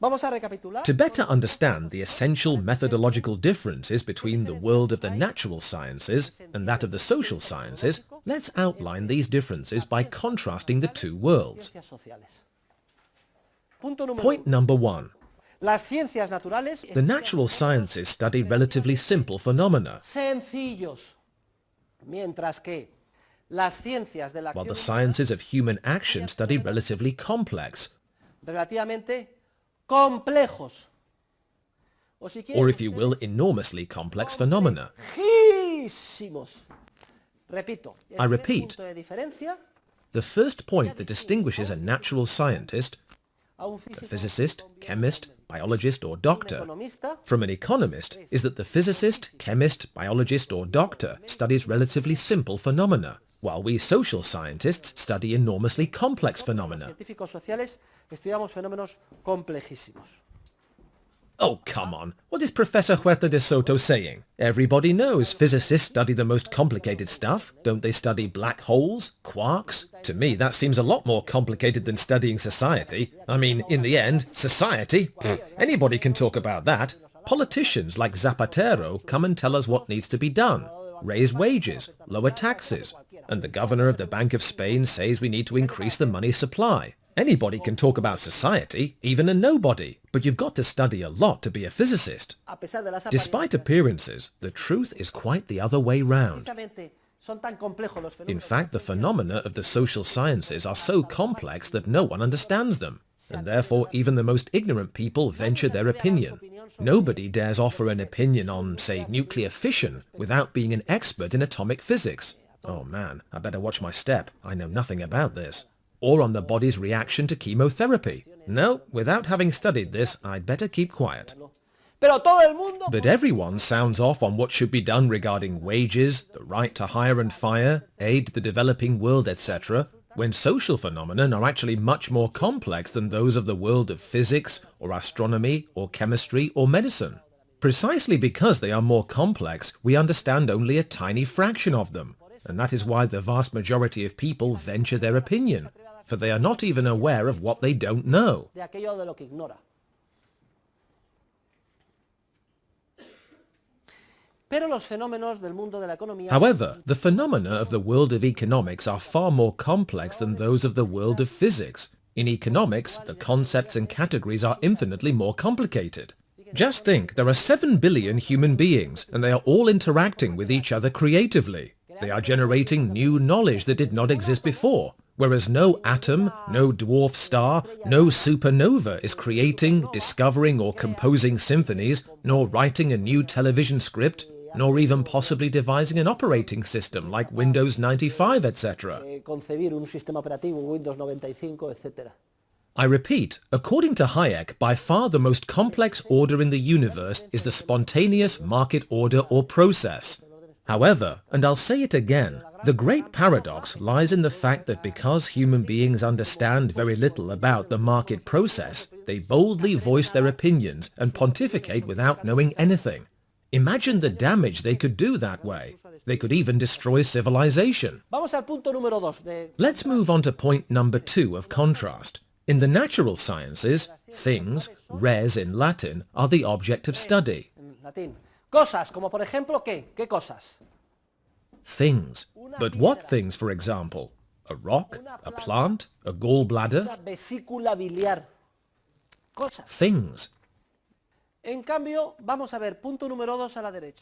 To better understand the essential methodological differences between the world of the natural sciences and that of the social sciences, let's outline these differences by contrasting the two worlds. Point number 1. The natural sciences study relatively simple phenomena, while the sciences of human action study relatively complex, or if you will, enormously complex phenomena. I repeat, the first point that distinguishes a natural scientist, a physicist, chemist, biologist or doctor, from an economist is that the physicist, chemist, biologist or doctor studies relatively simple phenomena, while we social scientists study enormously complex phenomena. Oh, come on. What is Professor Huerta de Soto saying? Everybody knows physicists study the most complicated stuff. Don't they study black holes, quarks? To me, that seems a lot more complicated than studying society. I mean, in the end, society? Pfft, anybody can talk about that. Politicians like Zapatero come and tell us what needs to be done. Raise wages, lower taxes. And the governor of the Bank of Spain says we need to increase the money supply. Anybody can talk about society, even a nobody, but you've got to study a lot to be a physicist. Despite appearances, the truth is quite the other way round. In fact, the phenomena of the social sciences are so complex that no one understands them, and therefore even the most ignorant people venture their opinion. Nobody dares offer an opinion on, say, nuclear fission without being an expert in atomic physics. Oh man, I better watch my step. I know nothing about this. Or on the body's reaction to chemotherapy. No, without having studied this, I'd better keep quiet. But everyone sounds off on what should be done regarding wages, the right to hire and fire, aid to the developing world, etc., when social phenomena are actually much more complex than those of the world of physics, or astronomy, or chemistry, or medicine. Precisely because they are more complex, we understand only a tiny fraction of them, and that is why the vast majority of people venture their opinion, for they are not even aware of what they don't know. However, the phenomena of the world of economics are far more complex than those of the world of physics. In economics, the concepts and categories are infinitely more complicated. Just think, there are 7 billion human beings, and they are all interacting with each other creatively. They are generating new knowledge that did not exist before, whereas no atom, no dwarf star, no supernova is creating, discovering or composing symphonies, nor writing a new television script, nor even possibly devising an operating system like Windows 95, etc. I repeat, according to Hayek, by far the most complex order in the universe is the spontaneous market order or process. However, and I'll say it again, the great paradox lies in the fact that because human beings understand very little about the market process, they boldly voice their opinions and pontificate without knowing anything. Imagine the damage they could do that way. They could even destroy civilization. Let's move on to point number 2 of contrast. In the natural sciences, things, res in Latin, are the object of study. Things. But what things, for example? A rock? A plant? A gallbladder? Things.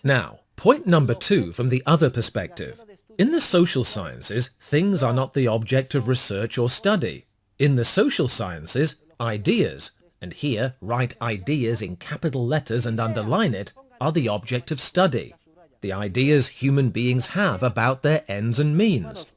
Now, point number 2 from the other perspective. In the social sciences, things are not the object of research or study. In the social sciences, ideas, and here write ideas in capital letters and underline it, are the object of study. The ideas human beings have about their ends and means.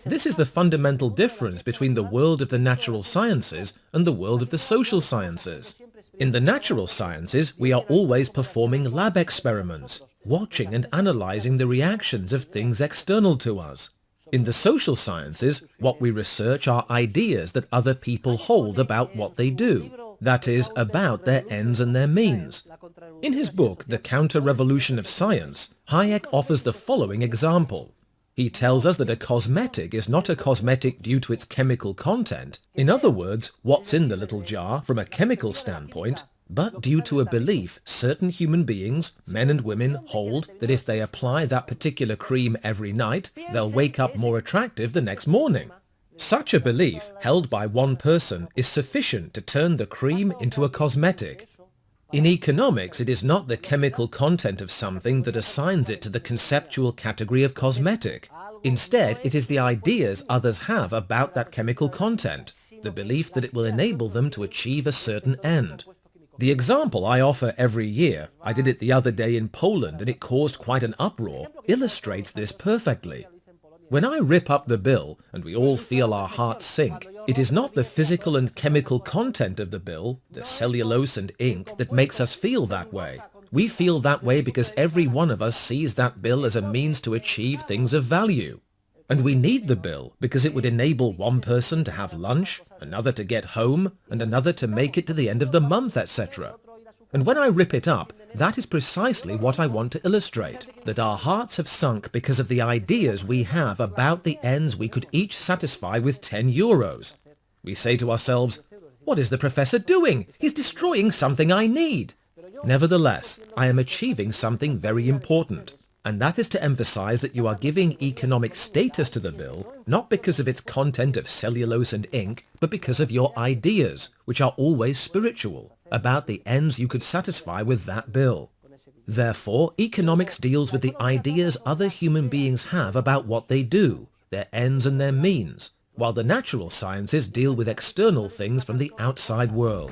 This is the fundamental difference between the world of the natural sciences and the world of the social sciences. In the natural sciences, we are always performing lab experiments, watching and analyzing the reactions of things external to us. In the social sciences, what we research are ideas that other people hold about what they do, that is, about their ends and their means. In his book, The Counter-Revolution of Science, Hayek offers the following example. He tells us that a cosmetic is not a cosmetic due to its chemical content, in other words, what's in the little jar from a chemical standpoint, but due to a belief certain human beings, men and women, hold that if they apply that particular cream every night, they'll wake up more attractive the next morning. Such a belief, held by one person, is sufficient to turn the cream into a cosmetic. In economics, it is not the chemical content of something that assigns it to the conceptual category of cosmetic. Instead, it is the ideas others have about that chemical content, the belief that it will enable them to achieve a certain end. The example I offer every year, I did it the other day in Poland and it caused quite an uproar, illustrates this perfectly. When I rip up the bill and we all feel our hearts sink, it is not the physical and chemical content of the bill, the cellulose and ink, that makes us feel that way. We feel that way because every one of us sees that bill as a means to achieve things of value. And we need the bill because it would enable one person to have lunch, another to get home, and another to make it to the end of the month, etc. And when I rip it up, that is precisely what I want to illustrate, that our hearts have sunk because of the ideas we have about the ends we could each satisfy with 10 euros. We say to ourselves, what is the professor doing? He's destroying something I need. Nevertheless, I am achieving something very important, and that is to emphasize that you are giving economic status to the bill, not because of its content of cellulose and ink, but because of your ideas, which are always spiritual, about the ends you could satisfy with that bill. Therefore, economics deals with the ideas other human beings have about what they do, their ends and their means, while the natural sciences deal with external things from the outside world.